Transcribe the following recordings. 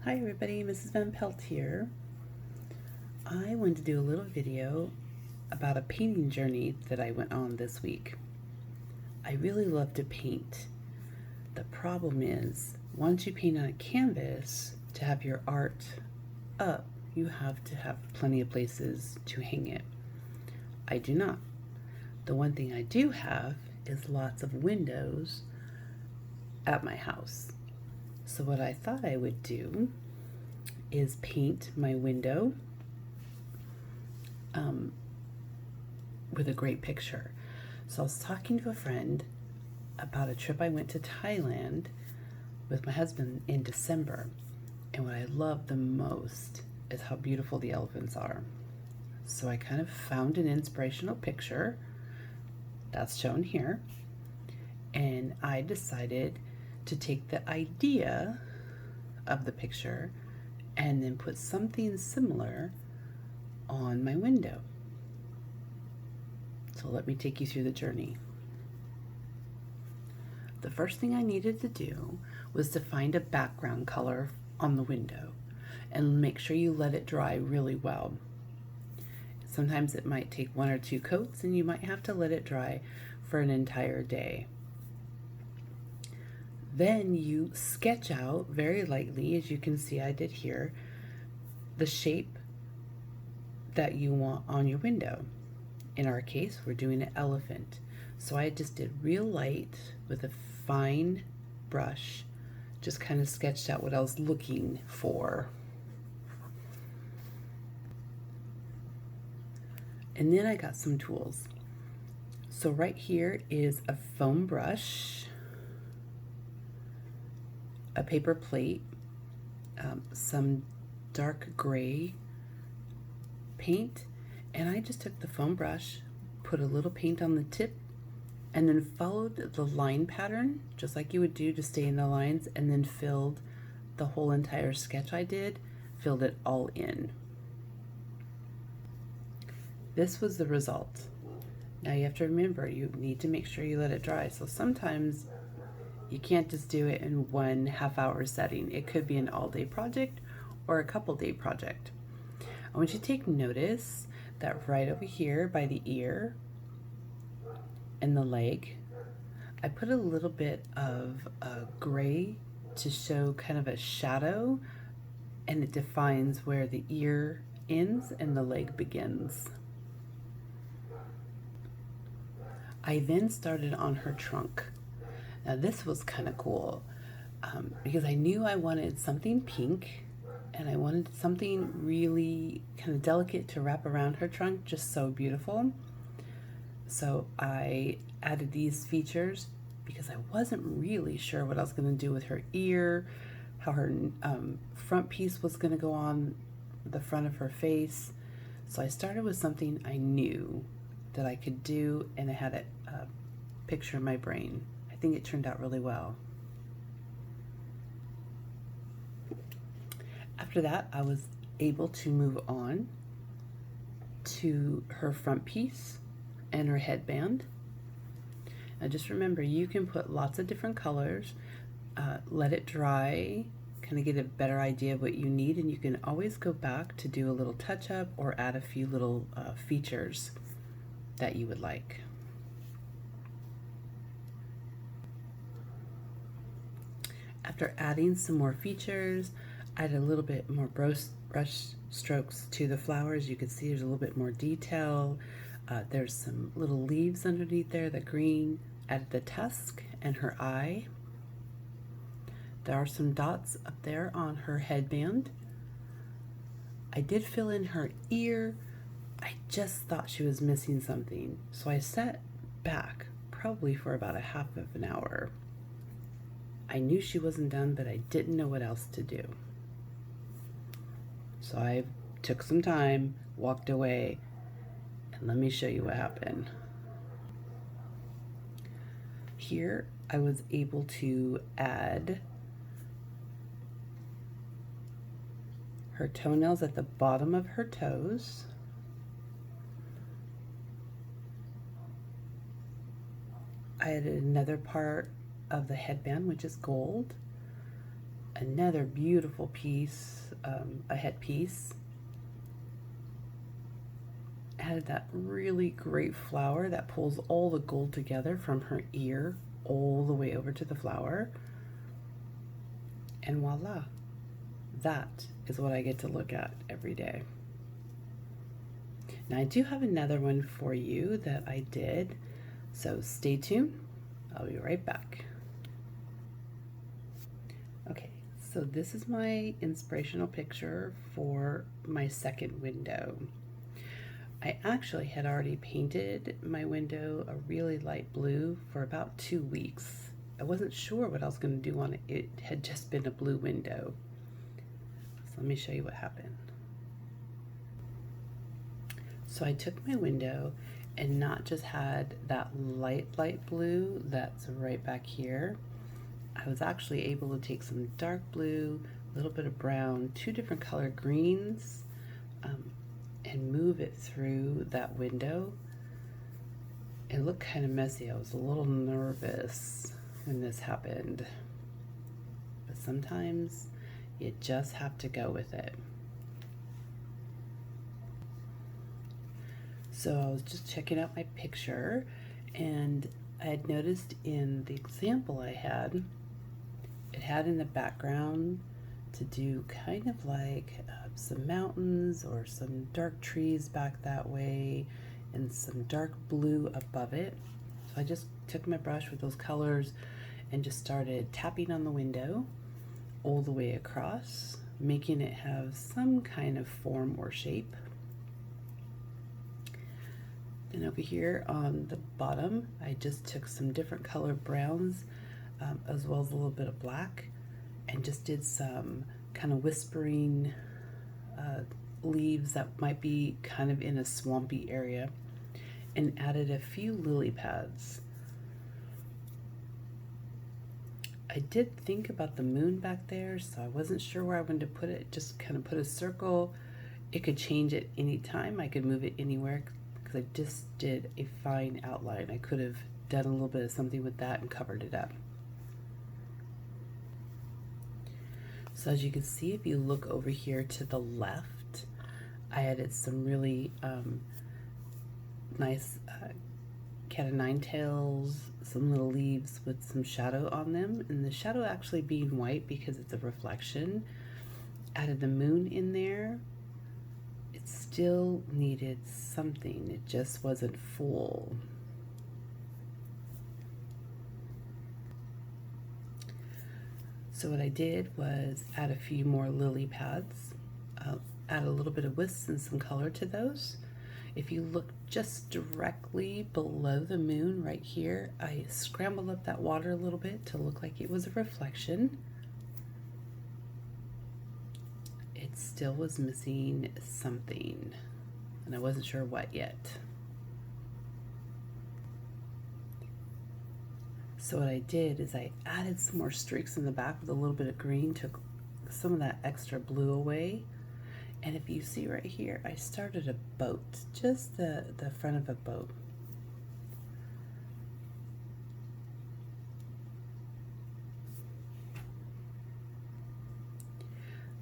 Hi everybody, Mrs. Van Pelt here. I wanted to do a little video about a painting journey that I went on this week. I really love to paint. The problem is, once you paint on a canvas, to have your art up, you have to have plenty of places to hang it. I do not. The one thing I do have is lots of windows at my house. So what I thought I would do is paint my window with a great picture. So I was talking to a friend about a trip I went to Thailand with my husband in December, and what I love the most is how beautiful the elephants are. So I kind of found an inspirational picture that's shown here, and I decided to take the idea of the picture and then put something similar on my window. So let me take you through the journey. The first thing I needed to do was to find a background color on the window and make sure you let it dry really well. Sometimes it might take 1 or 2 coats, and you might have to let it dry for an entire day. Then you sketch out very lightly, as you can see I did here, the shape that you want on your window. In our case, we're doing an elephant. So I just did real light with a fine brush, just kind of sketched out what I was looking for. And then I got some tools. So right here is a foam brush, a paper plate, some dark gray paint, and I just took the foam brush, put a little paint on the tip, and then followed the line pattern just like you would do to stay in the lines, and then filled the whole entire sketch I did, filled it all in. This was the result. Now you have to remember, you need to make sure you let it dry. So sometimes you can't just do it in 1.5 hour setting. It could be an all-day project or a couple-day project. I want you to take notice that right over here by the ear and the leg, I put a little bit of gray to show kind of a shadow, and it defines where the ear ends and the leg begins. I then started on her trunk. Now this was kind of cool because I knew I wanted something pink, and I wanted something really kind of delicate to wrap around her trunk, just so beautiful. So I added these features because I wasn't really sure what I was going to do with her ear, how her front piece was going to go on the front of her face. So I started with something I knew that I could do, and I had a picture in my brain. I think it turned out really well. After that, I was able to move on to her front piece and her headband. Now just remember, you can put lots of different colors, let it dry, kind of get a better idea of what you need, and you can always go back to do a little touch-up or add a few little features that you would like. After adding some more features, I added a little bit more brush strokes to the flowers. You can see there's a little bit more detail. There's some little leaves underneath there, the green. Added the tusk and her eye. There are some dots up there on her headband. I did fill in her ear. I just thought she was missing something, so I sat back probably for about a half of an hour. I knew she wasn't done, but I didn't know what else to do. So I took some time, walked away, and let me show you what happened. Here I was able to add her toenails at the bottom of her toes. I added another part of the headband, which is gold. another beautiful piece, a headpiece. Added that really great flower that pulls all the gold together from her ear all the way over to the flower. And voila, that is what I get to look at every day. Now I do have another one for you that I did, so stay tuned. I'll be right back. Okay, so this is my inspirational picture for my second window. I actually had already painted my window a really light blue for about 2 weeks. I wasn't sure what I was going to do on it. It had just been a blue window. So let me show you what happened. So I took my window and not just had that light blue that's right back here. I was actually able to take some dark blue, a little bit of brown, 2 different color greens, and move it through that window. It looked kind of messy. I was a little nervous when this happened, but sometimes you just have to go with it. So I was just checking out my picture, and I had noticed in the example I had, it had in the background to do kind of like some mountains or some dark trees back that way and some dark blue above it. So I just took my brush with those colors and just started tapping on the window all the way across, making it have some kind of form or shape. Then over here on the bottom, I just took some different color browns as well as a little bit of black, and just did some kind of whispering leaves that might be kind of in a swampy area, and added a few lily pads. I did think about the moon back there, so I wasn't sure where I wanted to put it. Just kind of put a circle. It could change at any time. I could move it anywhere because I just did a fine outline. I could have done a little bit of something with that and covered it up. So as you can see, if you look over here to the left, I added some really nice cat of nine tails, some little leaves with some shadow on them, and the shadow actually being white because it's a reflection. Added the moon in there. It still needed something. It just wasn't full. So what I did was add a few more lily pads, add a little bit of wisps and some color to those. If you look just directly below the moon right here, I scrambled up that water a little bit to look like it was a reflection. It still was missing something, and I wasn't sure what yet. So what I did is I added some more streaks in the back with a little bit of green, took some of that extra blue away. And if you see right here, I started a boat, just the front of a boat.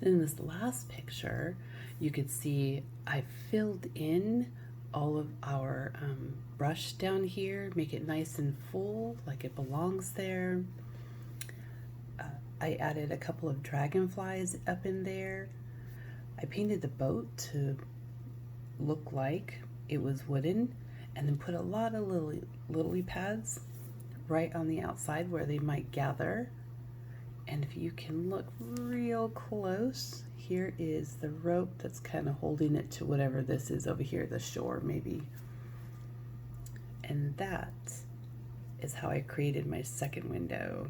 Then in this last picture, you could see I filled in all of our brush down here, make it nice and full, like it belongs there. I added a couple of dragonflies up in there. I painted the boat to look like it was wooden, and then put a lot of lily pads right on the outside where they might gather. And if you can look real close, here is the rope that's kind of holding it to whatever this is over here, the shore maybe. And that is how I created my second window.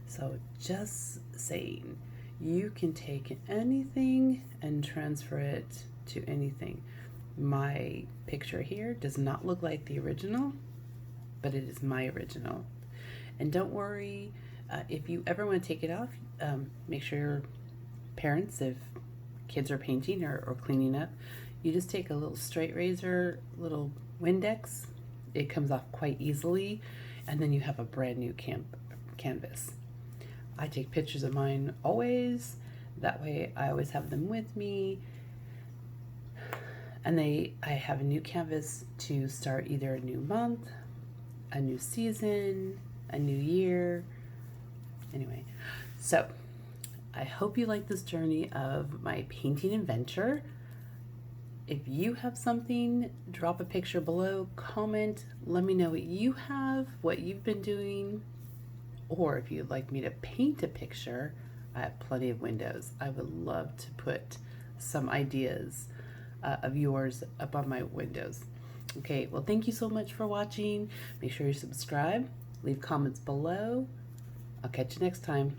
So just saying, you can take anything and transfer it to anything. My picture here does not look like the original, but it is my original. And don't worry, if you ever want to take it off, make sure your parents, if kids are painting or cleaning up, you just take a little straight razor, little Windex. It comes off quite easily, and then you have a brand new canvas. I take pictures of mine always. That way I always have them with me. And I have a new canvas to start either a new month, a new season, a new year. Anyway, so I hope you like this journey of my painting adventure. If you have something, drop a picture below, comment, let me know what you have, what you've been doing, or if you'd like me to paint a picture, I have plenty of windows. I would love to put some ideas of yours up on my windows. Okay, well, thank you so much for watching. Make sure you subscribe, leave comments below. I'll catch you next time.